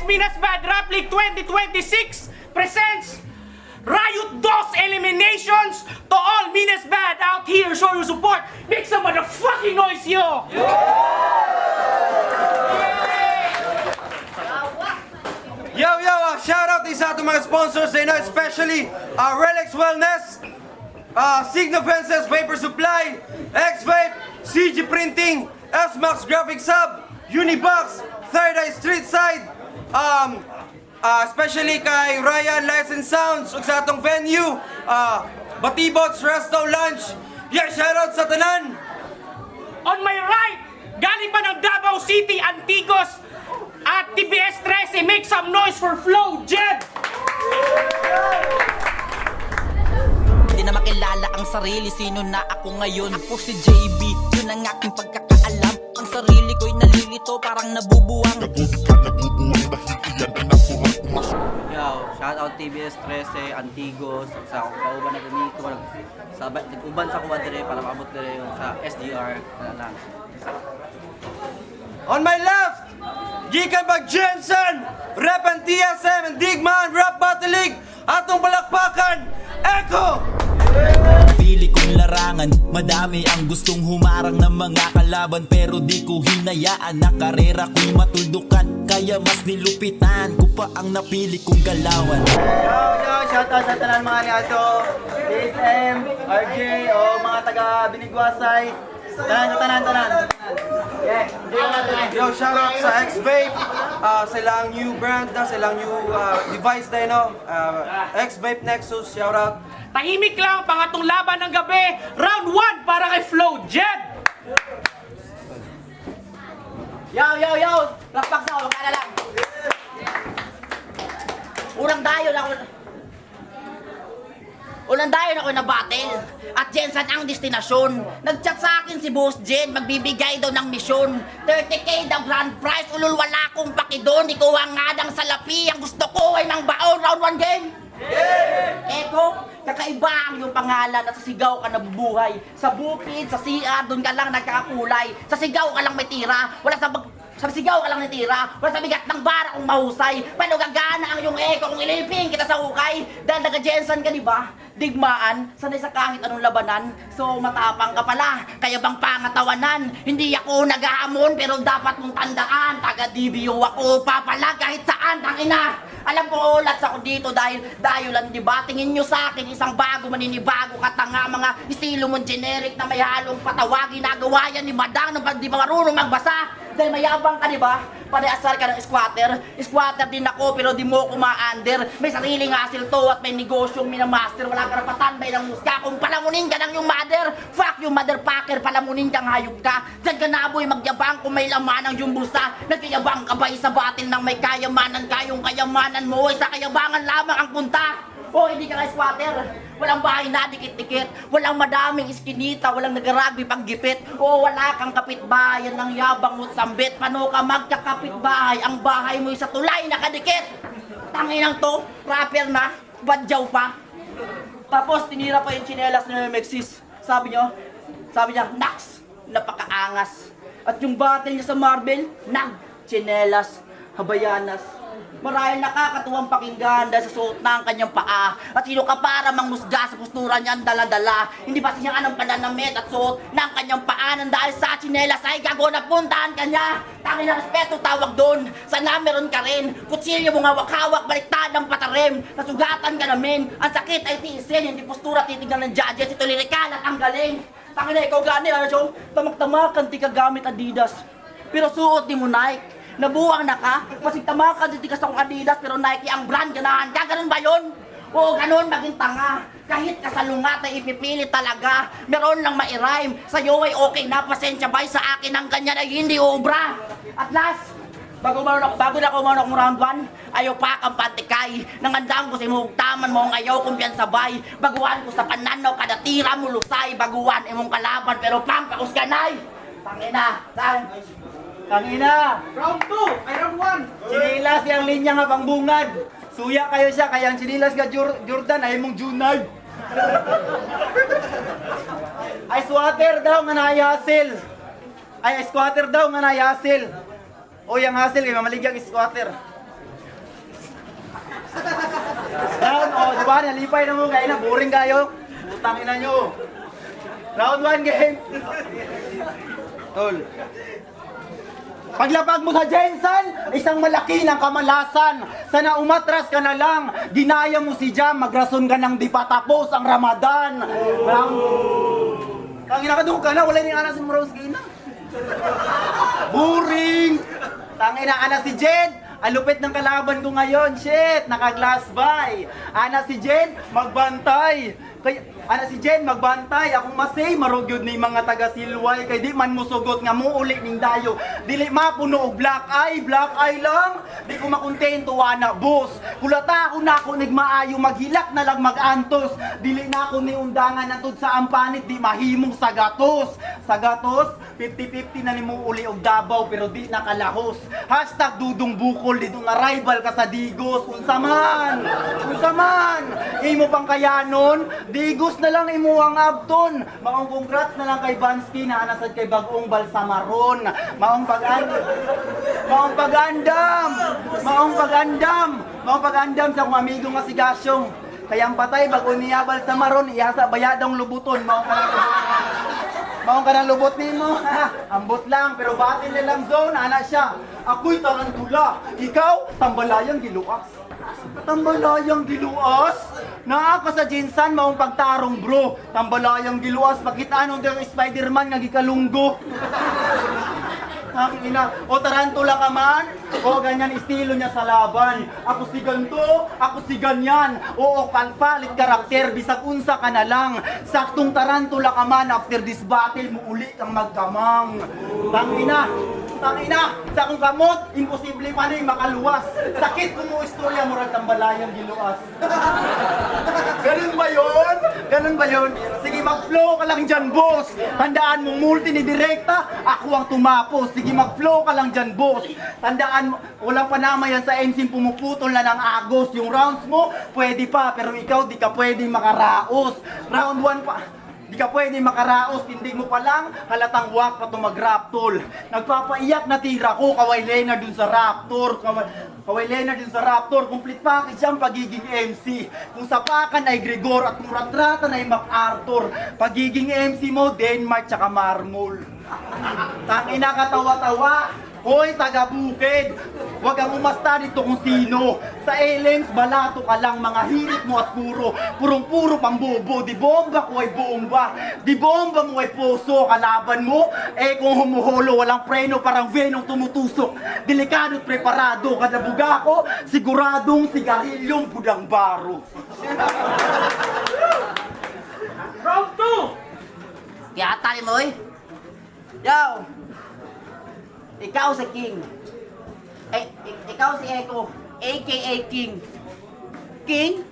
Minas Bad Rap League 2026 presents Riot DOS Eliminations. To all Minas Bad out here, show your support. Make some motherfucking noise, yo! Yo, shout out din sa ating mga sponsors, especially Relics Wellness, Signo Fences, Vapor Supply, X-Vape, CG Printing, S-Max Graphics Hub, Unibox, Third Eye Street Side, especially kay Ryan Lights and Sounds, ug sa atong venue, Batibots Resto Lunch. Yeah, shout out sa tanan! On my right, galing pa ng Davao City, Antigos, at TBS 13, make some noise for Flow Jeb! Di na makilala ang sarili, sino na ako ngayon? Ako si JB, yun ang aking pagkakaalam. Ang sarili ko'y nalilito, parang nabubuwang. Yo, shout out TBS 13, Antigos, sa kauban na ganito, nag-uban sa kuwan dire para maabot dire yung sa SDR na lang. On my left, gikan ba Jensen, Rep and TSM and Digman Rap Battle League, atong palakpakan, Echo! Pili kong larangan, madami ang gustong humarang ng mga kalaban. Pero di ko hinayaan na karera ko'y matuldukan. Kaya mas nilupitan ko pa ang napili kong galawan. Yo, shout out sa tanan mga niato, DSM, RJ, o mga taga Binigwasay. Tanan. Yeah, Yo, shout out sa X-Vape, silang new brand na, silang new device na no? X-Vape Nexus, shout out. Tahimik lang, pangatong laban ng gabi, round 1 para kay Flow Jeb! Yo! Lakpak sa ako, kaya lang. Unang dayon ako na battle. At Jensen ang destinasyon. Nag-chat sa akin si Boss Jen, magbibigay daw ng misyon. 30k daw grand prize, ulul wala kong pakidon. Ikaw ang ngadang salapi, ang gusto ko ay nang baon. Round 1 game. Eko, kakaiba ang iyong pangalan at sa sigaw ka nabubuhay. Sa bukid, sa CR, doon ka lang nagkakakulay. Sa sigaw ka lang may tira, wala sa sigaw ka lang natira, wala sa bigat ng bara kung mahusay. Paano gagana ang iyong eko kung ilipin kita sa hukay? Dahil naga-Jensen ka, di ba? Digmaan, sanay sa kahit anong labanan. So matapang ka pala, kaya bang pangatawanan? Hindi ako nag-aamon pero dapat mong tandaan. Taga-DBO ako, papala kahit saan, tangina. Alam ko ulat ako dito dahil lang, di ba? Tingin nyo sa akin isang bago, maninibago katanga. Mga estilo mong generic na may halong patawa. Ginagawa yan ni Madang nung di ba marunong magbasa. Dahil mayabang ka, di ba? Pare-asar ka ng squatter. Squatter din ako pero di mo ko ma-under. May sariling hasil to at may negosyong minamaster. Wala ka rapatan, may lang musga. Kung palamunin ka ng yung mother, fuck yung motherfucker, palamunin kang hayop ka. Diyan ka na boy magyabang kung may laman ang yung bulsa. Nagkayabang ka ba sa batil ng may kayamanan? Kayong kayamanan mo ay sa kayabangan lamang ang punta. O hindi ka nga squatter. Walang bahay na dikit-dikit. Walang madaming iskinita. Walang nagaragbi paggipit. O wala kang kapitbahayan ng yabang mo't sambit. Paano ka magkakapitbahay? Ang bahay mo'y sa tulay nakadikit. Tanginang to, rapper na, badyaw pa. Tapos tinira pa yung tsinelas na Mexis. Sabi niya, Nax, napakaangas. At yung battle niya sa Marvel, tsinelas, habayanas. Marahil nakakatuwang pakinggan dahil sa suot ng kanyang paa. At sino ka para mangmusga sa postura niyang dala-dala? Hindi ba siya anong pananamit at suot ng kanyang paa nang dahil sa tsinelas ay gago na puntahan kanya? Tangin na respeto tawag doon. Sana meron ka rin. Kutsilyo mong hawak-hawak, baliktad ng patarim. Nasugatan ka namin. Ang sakit ay tiisin. Hindi postura titignan ng judges. Ito lirikal at ang galing. Tangin na ikaw gani, ano, tamak-tamakan di ka gamit Adidas. Pero suot di mo Nike. Nabuang na ka, pasig tamakan di ka sa Adidas pero Nike ang brand, ganahan ka, ganun ba yun? Oo, ganun, maging tanga. Kahit kasalungat ay ipipilit talaga. Meron lang ma-rhyme, sa'yo ay okay na, pasensya ba'y sa akin ang ganyan ay hindi ubra. At last, bago na ako manok ng round 1, ayaw pa kang pantikay. Nangandang ko si Mugtaman mo ang ayaw kong sabay. Baguan ko sa pananaw, kada tira mo lusay. Baguan imong kalaban pero pampakus ganay. Tangina! Round 2, ay round 1. Sinilas yung linya nga pangbungad. Suya kayo siya, kaya ang sinilas nga Jordan ay mong Junard. Ay squatter daw nga nayasil. Ay squatter daw nga nayasil. O yung hasil kay mamaligyan squatter. Round, di ba? Nalipay na mo kayo na. Boring kayo. Putang ina nyo. Round 1 game. Tol. Paglapag mo sa Jensen, isang malaki ng kamalasan. Sana umatras ka na lang. Ginaya mo si Jam, magrason ka ng di patapos ang Ramadan. Ang inakadung ka na, wala ni anak si Rose Gina. Boring! Tangina, anak si Jen, alupit ng kalaban ko ngayon. Shit, naka-glass by. Anak si Jen, magbantay. Kaya, anak si Jen, magbantay. Akong masay, marugyod ni mga taga-silway. Kay di man musugot nga mo uli ning dayo. Dili mapuno og black eye lang. Di ko makontento, ana, boss. Kulata ako na ako nagmaayo, maghilak na lang mag-antos. Dili na ako ni undangan natud sa ampanit, di mahimong sagatos. Sagatos, 50-50 na ni mo uli og Davao, pero di nakalahos. Hashtag dudong bukol, dito na rival ka sa Digos. Unsa man! Imo pang kayanon, Digos na lang imo ang abton. Maong congrats na lang kay Bansky na anasad kay Bagong Balsamaron. Maong pagandam sa akong amigo nga si Gasyong. Kayang patay bago niya Balsamaron, ihasa bayadang lubuton. Maong ka ng lubot nimo. Ambot lang, pero batin nilang zone, ana siya. Ako'y tarantula. Ikaw, tambalayang giluas. Tambalayang giluas? Naa ka sa Jinsan, maong pagtarong bro. Tambalayang giluas, pakitaan nung Spider-Man nga gikalunggo. Ang ina, o tarantula ka man, o ganyan estilo niya sa laban. Ako si ganto, ako si ganyan. Oo, palit karakter, bisag unsa ka na lang. Saktong tarantula ka man, after this battle mo uli kang magkamang. Tangina, sa akong kamot, imposible pa na makaluwas. Sakit kung mo istorya mo rin tambalayang giluas. Ganun ba yun? Sige, mag-flow ka lang dyan, boss. Tandaan mo, multi ni direkta, ako ang tumapos. Sige, mag-flow ka lang dyan, boss. Tandaan mo, walang panama yan sa MC, pumuputol na ng agos. Yung rounds mo, pwede pa, pero ikaw di ka pwede makaraos. Round 1 pa. Di ka pwede makaraos, hindi mo pa lang halatang wak pa to mag-raptol. Nagpapaiyak na tira ko, kaway Lena dun sa Raptor. Kaway Lena dun sa Raptor, complete package siyang pagiging MC. Kung sapakan ay Gregor at kung ratratan ay MacArthur. Pagiging MC mo, Denmark tsaka Marmol. Tangina ka tawa-tawa. Hoy, taga-bukid! Huwag kang umasta dito kung sino. Sa aliens, balato ka lang, mga hirit mo at puro. Purong-puro pang bobo. Di bomba ko ay bomba. Di bomba mo ay puso. Kalaban mo, kung humuholo, walang preno, parang venong tumutusok. Delikado at preparado. Kada buga ko, siguradong sigarilyong budang baro. Round 2! Kaya tali mo eh. Yo! Ikaw si King. Ikaw si Eko, aka King. King?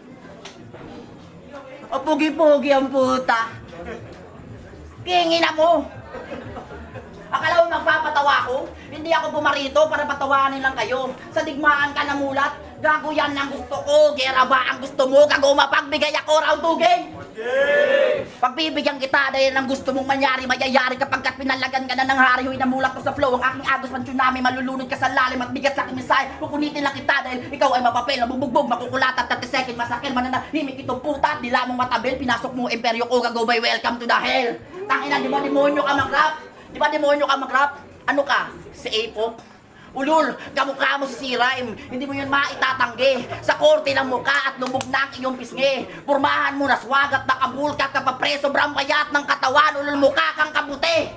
O pugi-pugi ang puta. King, ina mo. Akala mo magpapatawa ko? Hindi ako pumarito para patawanin lang kayo. Sa digmaan ka na mulat, gago yan ang gusto ko. Gera ba ang gusto mo? Gago mapagbigay ako round 2 game. Pagbibigyan kita dahil ang gusto mong manyari, mayayari kapag kat pinalagan ka na ng hari. Huy, namulat ko sa flow, ang aking agos man tsunami, malulunod ka sa lalim at bigat sa aking mensahe. Kukunitin lang kita dahil ikaw ay mapapel, mabubugbog, makukulat at 30 second, masakir, mananahimik itong puta at di lamang matabel, pinasok mo imperyo ko, gago by welcome to the hell. Tangina, di ba demonyo ka mag-rap? Di ba demonyo ka mag-rap? Ano ka? Si Apok? Ulul, kamukha mo si Rhyme, hindi mo yun maitatanggi. Sa korte ng mukha at lubog na ang iyong pisngi. Purmahan mo na swag at nakabulkat ka pa pre, sobrang payat ng katawan, ulul mukha kang kabuti.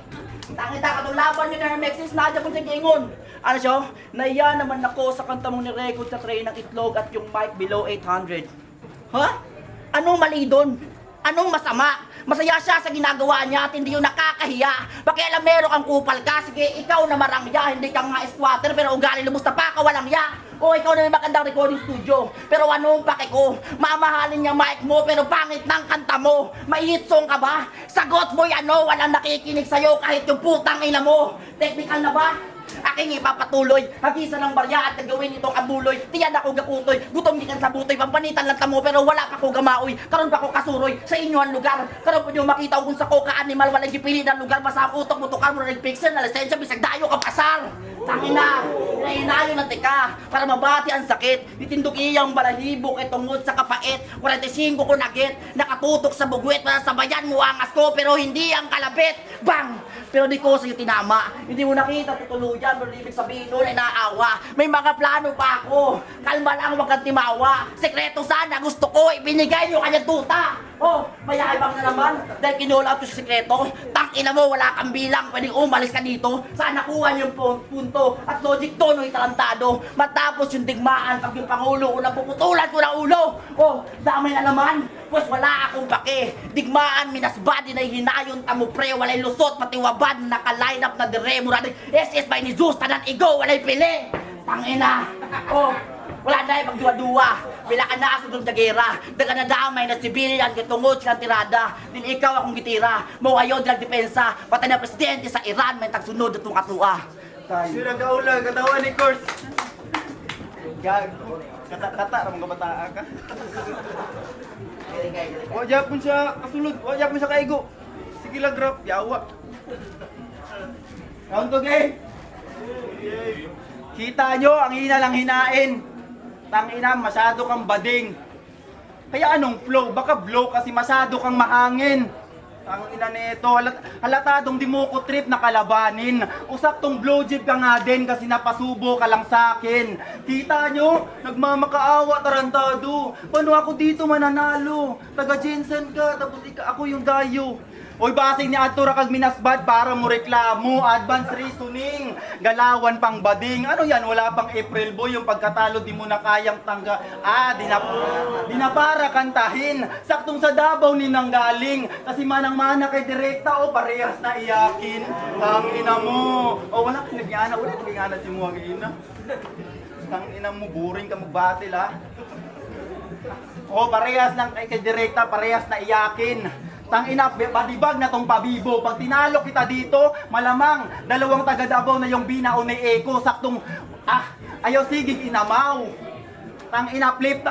Tangita ka itong laban nyo na Hermexis, nadya mo sa gingon. Ano siya? Naiya naman ako sa kanta mong nirecord sa tray ng itlog at yung mic below 800. Ha? Anong mali doon? Anong masama? Masaya siya sa ginagawa niya at hindi yung nakakahiya. Pakialam meron kang kupal ka, sige ikaw na marangya, hindi ka nga squatter pero ugali lubos na pa ka walang ya. O ikaw na may magandang recording studio, pero anong pake ko? Mamahalin niya mic mo pero pangit ng kanta mo. May hit song ka ba? Sagot mo ano, walang nakikinig sa'yo kahit yung putang ina mo. Technical na ba? Aking ipapatuloy, hagisa ng barya at gagawin itong abuloy. Tiyan ako gakutoy, gutom di kan sa butoy. Pampanitan lang tamo pero wala pa ko gamaoy. Karon pa ko kasuroy sa inyo ang lugar. Karon po nyo makita kung sa ko ka animal. Walang gipili ng lugar, basta ang utok mo tukar mo ng pixel na lisensya bisag dayo ka pasar. Tangina, hinayo na tika para mabati ang sakit. Itindog iyang balahibo kay tungod sa kapait. 45 ko nagit, nakatutok sa bugwit para sabayan mo ang asko pero hindi ang kalabit. Bang! Pero di ko sa'yo tinama. Hindi mo nakita tutuluyan pero ibig sabihin nun ay naawa. May mga plano pa ako. Kalma lang, huwag kang timawa. Sekreto sana gusto ko, ibinigay nyo kanyang tuta. Oh, mayayabang na naman dahil kinulat ko sa sekreto. Tangina mo, wala kang bilang, pwedeng umalis ka dito. Sana nakuha yung punto at logic to no'y talantado. Matapos yung digmaan, pag yung Pangulo, unang puputulan ko ng ulo. Oh, damay na naman, pues wala akong pake. Digmaan, minasbadi na hinayon, tamo pre, walay lusot, matiwabad, naka-line up na dire, murado, SS by ni Zeus, tanan igo, walay pili. Tangina, oh, wala na yung pagduwa-duwa. Bila ka na asod ng dagera. Daga na damay na sibilyan kitungod silang tirada. Din ikaw akong gitira. Mo ayaw dilang depensa. Patay na presidente sa Iran may tagsunod atong katua. Sino kaula, katawan ni Kurs. Gago. Kata-kata ramang kabataan ka. Wajah pun siya kasulod. Wajah pun siya kaigo. Sige lang, grab. Yawa. Round to game. Kita nyo, ang hina lang hinain. Tangina, masyado kang bading. Kaya anong flow? Baka blow kasi masyado kang mahangin. Tangina nito, halatadong di mo ko trip na kalabanin. Usaktong blowjib ka nga din kasi napasubo ka lang sa akin. Kita nyo, nagmamakaawa tarantado. Paano ako dito mananalo? Taga Jensen ka, tapos ako yung dayo. Oy, basing ni Atura kag minasbad para mo reklamo, advance reasoning, galawan pang bading. Ano yan, wala pang April boy, yung pagkatalo di mo na kayang tangga. Di na para kantahin. Saktong sa Davao ni nanggaling. Kasi manang-mana kay direkta, o parehas na iyakin. Tangina mo. O wala kinagana, si mo ang ina. Tangina mo, boring ka magbatil ha. O parehas lang kay direkta, parehas na iyakin. Tangina, badibag na tong pabibo. Pag tinalo kita dito, malamang dalawang taga Davao na yung binao ni Eko. Saktong, ayaw sigig inamaw. Tangina, flip,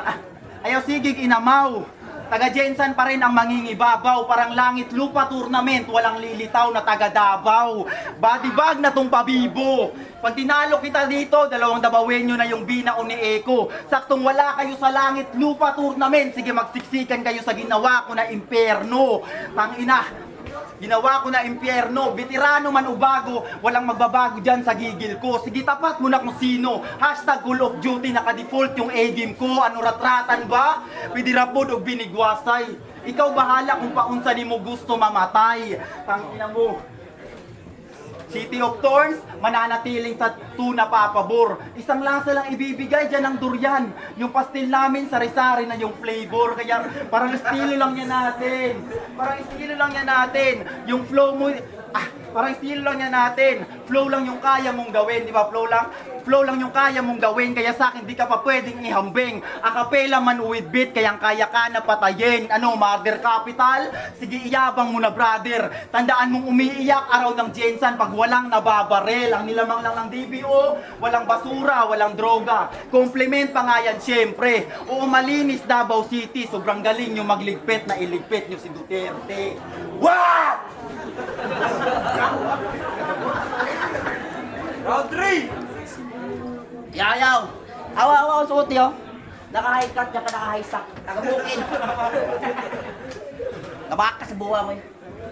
ayaw sigig inamaw. Taga Jensen pa rin ang mangingibabaw. Parang langit lupa tournament, walang lilitaw na taga Davao. Badibag na tong pabibo. Pag tinalo kita dito, dalawang Davaoenyo na yung binao ni Eko. Saktong wala kayo sa langit lupa tournament. Sige, magsiksikan kayo sa ginawa ko na impyerno. Tangina, ginawa ko na impyerno. Veterano man o bago, walang magbabago dyan sa gigil ko. Sige, tapat mo na kung sino. Hashtag Call of Duty, naka-default yung A-game ko. Ano ratratan ba? Pwede rapod o binigwasay. Ikaw bahala kung paunsa ni mo gusto mamatay. Tangina mo. City of Thorns, mananatiling sa tuna papabor. Isang lasa lang ibibigay dyan ng durian. Yung pastil namin, sari-sari na yung flavor. Kaya parang estilo lang yan natin. Yung flow mo, parang estilo lang yan natin. Flow lang yung kaya mong gawin, di ba? Flow lang yung kaya mong gawin. Kaya sa akin, di ka pa pwedeng ihambing. Akapela man with beat, kayang kaya ka na patayin. Ano, murder capital? Sige, iyabang mo na, brother. Tandaan mong umiiyak araw ng Jensen pag walang nababarel. Ang nilamang lang ng DBO, walang basura, walang droga. Compliment pa nga yan, syempre. Oo, malinis Davao City. Sobrang galing yung magligpit na iligpit nyo si Duterte. Wow! Round 3! Yayaw! Awa-awa ang suot niyo. Naka-high cut niya ka, naka-high sack. Nakabukin. Kabak ka sa buwa mo eh.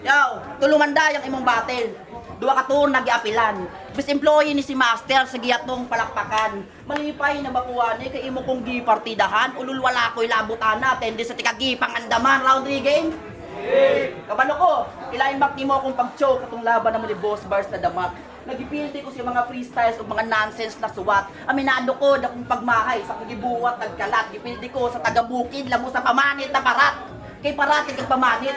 Yaw! Tulumanda yung imong battle. Duwa ka to nag-iapilan. Best employee ni si Master sa giyatong palakpakan. Malipay na bakuan eh, kay imo kong gipartidahan. Ulul wala ko'y labutan natin. Di sa tikagi pangandaman. Round 3 game? Kabalo ko, ilain back ni mo akong pag-choke katong laban naman ni Boss Bars na damak. Nagipilti ko sa mga freestyles o mga nonsense na suwat. Aminado ko na kung pagmahay sa kagibuwat nagkalat. Gipilti ko sa taga-bukid, lamo sa pamanit na parat. Kay parat kay pamanit.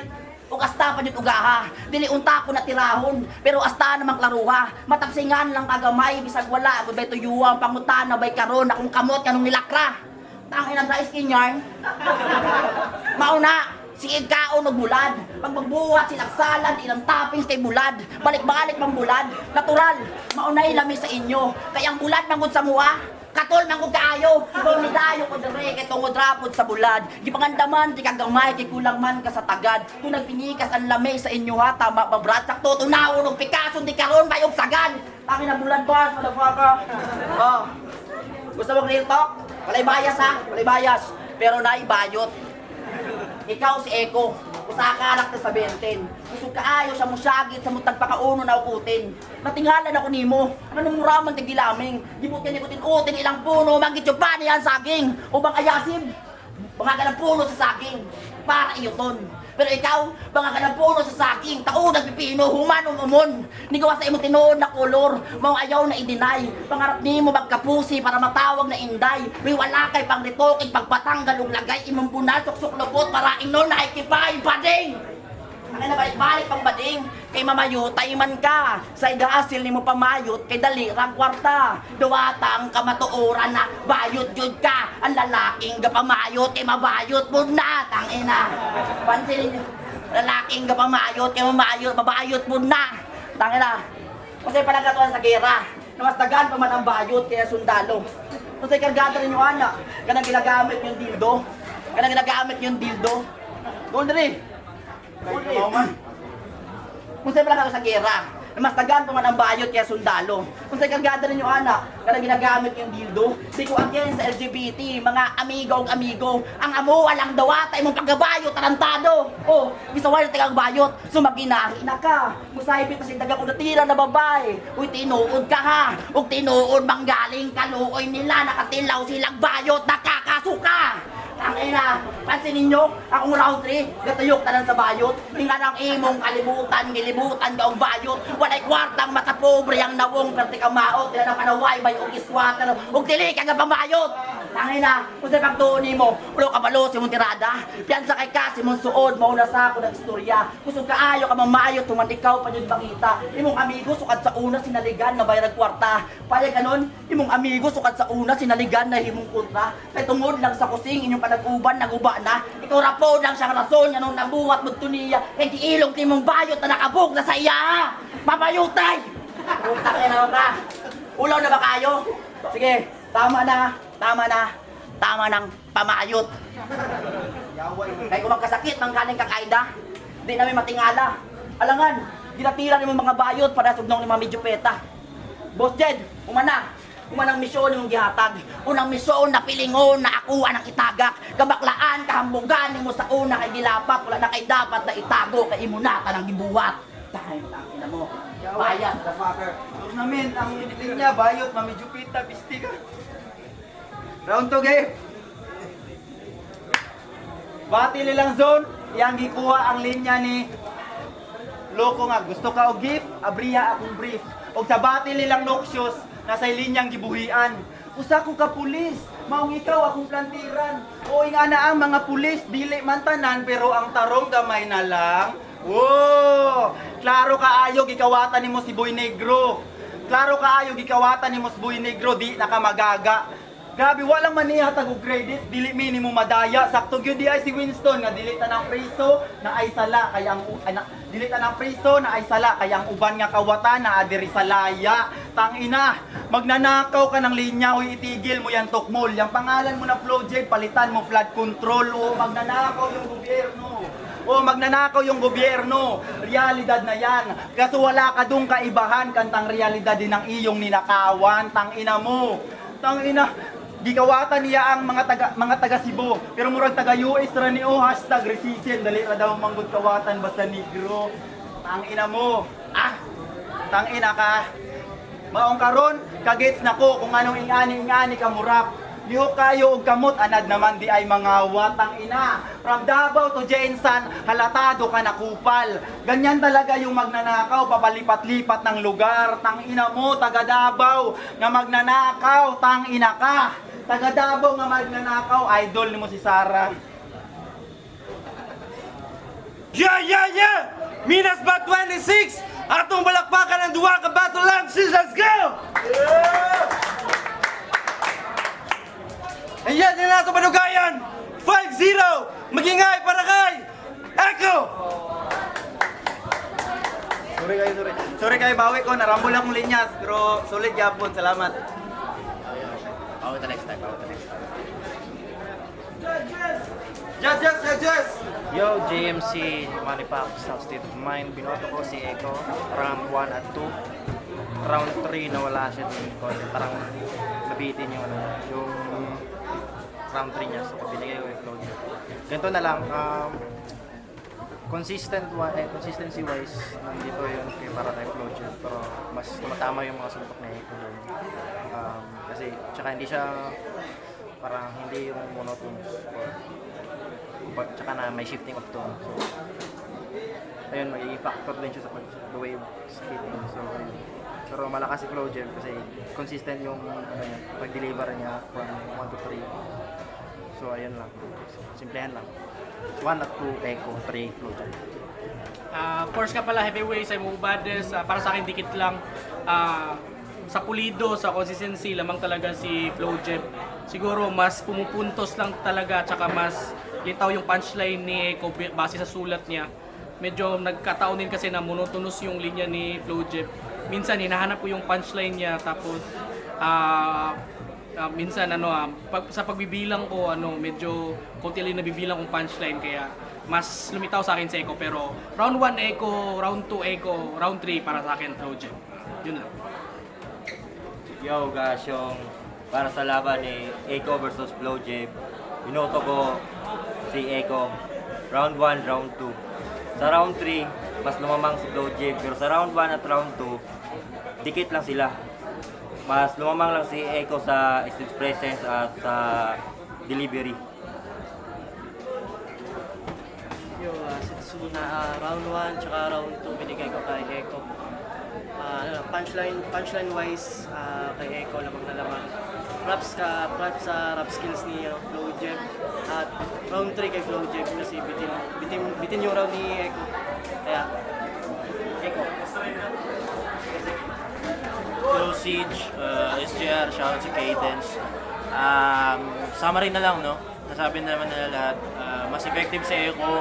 O asta pa yung ugaha. Dili unta ko na tirahon. Pero asta namang klaruha. Matapsingan lang kagamay. Bisag wala. Kung bay tuyuang pangutan na bay karon. Akong kamot kanong nilakra. Tangin ang dry skin yarn. Mauna. Sige kaon og bulad. Pag magbuhat silang salad, ilang toppings kay bulad. Balik-balik mang bulad. Natural. Maunay lami sa inyo. Kaya ang bulad mangod sa mua. Katol man kung kaayo, kung nidayo ko dere, kay tungod rapod sa bulad. Gipangandaman, di kagamay, kay kulang man ka sa tagad. Kung nagpinikas ang lamay sa inyo ha, tama ba brad? Sakto, tunaw, nung Picasso, di karon bayog sagad. Tangin na bulad boss, motherfucker. Oh. Gusto mo real talk? Walay bias ha, walay bias. Pero naibayot. Ikaw si Eko, usa ka anak sa 20. Gusto kaayo sa musyagit sa mutag pakauno na ukutin. Natinghalan ako nimo. Anong muraman kay gilaming? Gibutin utin ilang puno manggit pa niyan saging. Ubang ayasib. Mga ka ng puno sa saging para iyoton. Pero ikaw, mga ka ng puno sa saging, taon nagpipino, human umon. Ni gawa sa imong tinuod na kolor, mao ayaw na i-deny. Pangarap nimo magkapusi para matawag na inday. May wala kay pangritokin, pagpatanggal ug lagay imong bunal, suksok lubot para inon na ikipay bading. Ang na balik pang bading, kay mamayutay man ka. Sa igasil ni mo pamayot, kay dalirang kwarta. Duwatang kamatuoran na bayot jud ka. Ang lalaking gapamayot, kay mabayot mo na. Tangina. Pansinin niyo, lalaking gapamayot, kay mamayot, mabayot mo na. Tangina. Kasi panagatuan sa gera, namasdagan pa man ang bayot, kaya sundalo. Kasi kargada rin yung anak, kanang ginagamit yung dildo. Kanang ginagamit yung dildo. Doon rin. Kung sa'yo pala sa gera, mas tagaan pa man ang bayot kaya sundalo. Kung sa'yo kargada rin yung anak, kaya ginagamit yung dildo. Di ko again sa LGBT, mga amigo. Ang amo, walang dawata, imong pagkabayot, tarantado. Oh, gisawal na tagang bayot, sumaginahi na ka. Musayipit na si daga kung natira na babae. Uy, tinuod ka ha. Ug tinuod manggaling kaluoy nila, nakatilaw silang bayot, nakakasuka. Tangina, pansin ninyo, akong round 3, gatayok tanan sa bayot. Nga nang imong kalibutan, gilibutan ka ang bayot. Walay kwartang matapobre ang nawong perti ka maot. Tila na panaway bay og iswater, og dili ka nga pamayot. Tangina, kung sa pagtuon nimo, ulo ka balo si mong tirada. Piyansa kay kasi mong suod, mauna sa ako ng istorya. Kusog kaayo ka mamayot, tuman ikaw pa yun makita. Imong amigo, sukad sa una, sinaligan na bayarag kwarta. Payag ganon, imong amigo, sukad sa una, sinaligan na himong kontra. Kay tungod lang sa kusing, inyong panag-uban, naguba na. Ikaw rapod lang siyang rason, anong nabuhat mo tuniya. Kay diilong timong bayot na nakabog na sa iya. Mabayutay! Punta kayo na ka. Ulaw na ba kayo? Sige, tama nang pamayot. Kaya kung magkasakit, manggaling kang Aida, di namin matingala. Alangan, ginatira ni mga bayot para sugnong ni mga medyupeta. Boss Jed, umanang misyon yung gihatag. Unang misyon na pilingon na akuha ng itagak. Kabaklaan, kahambugan mo sa una kay gilapat. Wala na kay dapat na itago kay imunata ng gibuhat. Dahil tangina mo, bayas, motherfucker. Huwag namin, ang linya, bayot, mamijupita, pisti ka. Round 2 game. Bati nilang zone, iyang gikuha ang linya ni Loko nga. Gusto ka og gift, abriya akong brief. Og sa bati nilang Noxious, nasa linyang gibuhian. Usa ko ka pulis, maong ikaw akong plantiran. O nga na ang mga pulis, dili man tanan, pero ang tarong gamay na lang. Wow! Klaro kaayo gikawatan nimo si Boy Negro. Klaro kaayo gikawatan nimo si Boy Negro, di na ka magaga. Grabe, walang maniha tag credit, dili minimo madaya. Sakto gyud di ay si Winston nga dili tanang preso na ay sala kay ang dili tanang preso na ay sala kay ang uban nga kawatan na adiri sa laya. Tangina, magnanakaw ka ng linya, uy itigil mo yan tukmol. Yang pangalan mo na Flowjet, palitan mo flood control. O magnanakaw yung gobyerno. O magnanakaw yung gobyerno. Realidad na yan. Kaso wala ka dong kaibahan kantang realidad din ng iyong ninakawan. Tangina mo. Tangina. Gikawatan niya ang mga taga Cebu. Pero murag taga US ra ni o hashtag resisyen. Dali ra daw manggod kawatan basta negro. Tangina mo. Tangina ka. Maong karon kagets nako kung anong ingani ka murap. Lihok kayo og kamot anad naman di ay mga watang ina. From Davao to Jensan, halatado ka na kupal. Ganyan talaga yung magnanakaw, papalipat-lipat ng lugar. Tang ina mo, taga Davao nga magnanakaw, tang ina ka. Taga Davao nga magnanakaw, idol mo si Sarah. Yeah! Minas Bat 26! Atong balakpakan ng duwa ka battle lances, let's go! Ayan, yan nato panugayan! 5-0! Magingay para kay Echo! Sorry kayo, bawi ko, narambol akong linyas. Pero sulit yapon, salamat. Bawi ta next time. Judges! Yo, JMC, Manny Pacquiao, South State of Mind. Binoto ko si Echo, round 1 at 2. Round 3, nawala siya din. Parang nabitin yung, yung round 3 niya. So, binigay ko yung closure. Ganito na lang, consistency wise, nandito yun kay para tayo closure. Pero mas tumatama yung mga suntok na Echo doon. Kasi, tsaka hindi siya, parang hindi yung monotonous. Tsaka na may shifting of tone. So, ayun, may factor din siya sa the wave splitting. So, ayun. Pero malakas si Flow Gem kasi consistent yung pag-deliver niya from 1 to 3. So, ayun lang. Simplehan lang. 1 at 2 Echo, 3 Flow Gem. Course ka pala, heavyweight sa Mubades, para sa akin dikit lang. Sa pulido, sa consistency, lamang talaga si Flow Jeb. Siguro mas pumupuntos lang talaga, tsaka mas litaw yung punchline ni Echo base sa sulat niya. Medyo nagkataon din kasi na monotonous yung linya ni Flow Jeb. Minsan hinahanap ko yung punchline niya, tapos minsan sa pagbibilang ko medyo konti lang nabibilang kong punchline, kaya mas lumitaw sa akin si Echo. Pero round 1 Echo, round 2 Echo, round 3 para sa akin Flow Jeb. Yun lang. Yo, Gasyong, para sa laban ni Echo versus Flow Jeb, binoto ko si Echo, round 1, round 2. Sa round 3, mas lumamang si Flow Jeb, pero sa round 1 at round 2, dikit lang sila. Mas lumamang lang si Echo sa stage presence at sa delivery. Yo, round 1 tsaka round 2 binigay ko kay Echo. Punchline wise, kay Echo lamang na lamang. Props sa rap skills ni Flow Jeb. At round 3 kay Flow Jeb kasi bitin yung round ni Echo. Kaya Echo. Flow Siege, SJR, shoutout si Cadence. Summary na lang, no? Nasabi na naman nila lahat. Mas effective si Echo,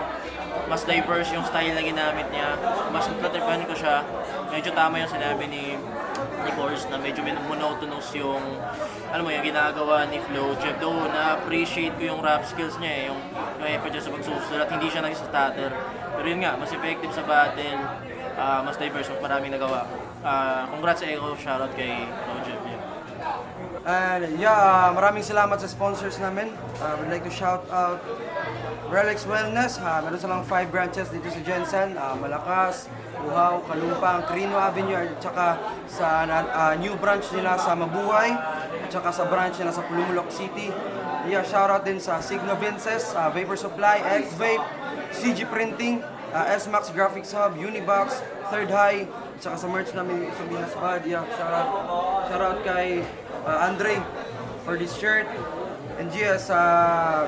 mas diverse yung style na ginamit niya, mas natripan ko siya. Medyo tama yung sinabi ni Course na medyo monotonous yung yung ginagawa ni Flow Jeb. Though na-appreciate ko yung rap skills niya yung effort niya sa pagsusulat, hindi siya nag-stutter. Pero yun nga, mas effective sa battle, mas diverse, mas maraming nagawa. Congrats sa Echo, shoutout kay Flow Jeb. And maraming salamat sa sponsors namin. We'd like to shout out Relics Wellness. Meron silang 5 branches dito sa Jensen, Malakas, Buhaw, Kalumpang, Crino Avenue, at saka sa new branch nila sa Mabuhay, at saka sa branch nila sa Pulumulok City. Shout out din sa Signo Vinces, Vapor Supply, X-Vape, CG Printing, S-Max Graphics Hub, Unibox, Third High, at saka sa merch namin sa Binas Bad. Shout out kay Andre for this shirt. And yes,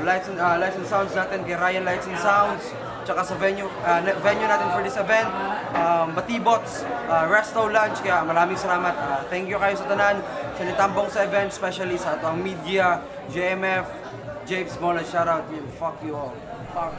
lights and sounds natin kay Ryan Lights and Sounds. Tsaka sa venue natin for this event, Batibots, Resto Lunch. Kaya maraming salamat. Thank you kayo sa tanan, sa nitambong sa event, especially sa atong media, JMF, James Mola, shout out. Fuck you all. Fuck.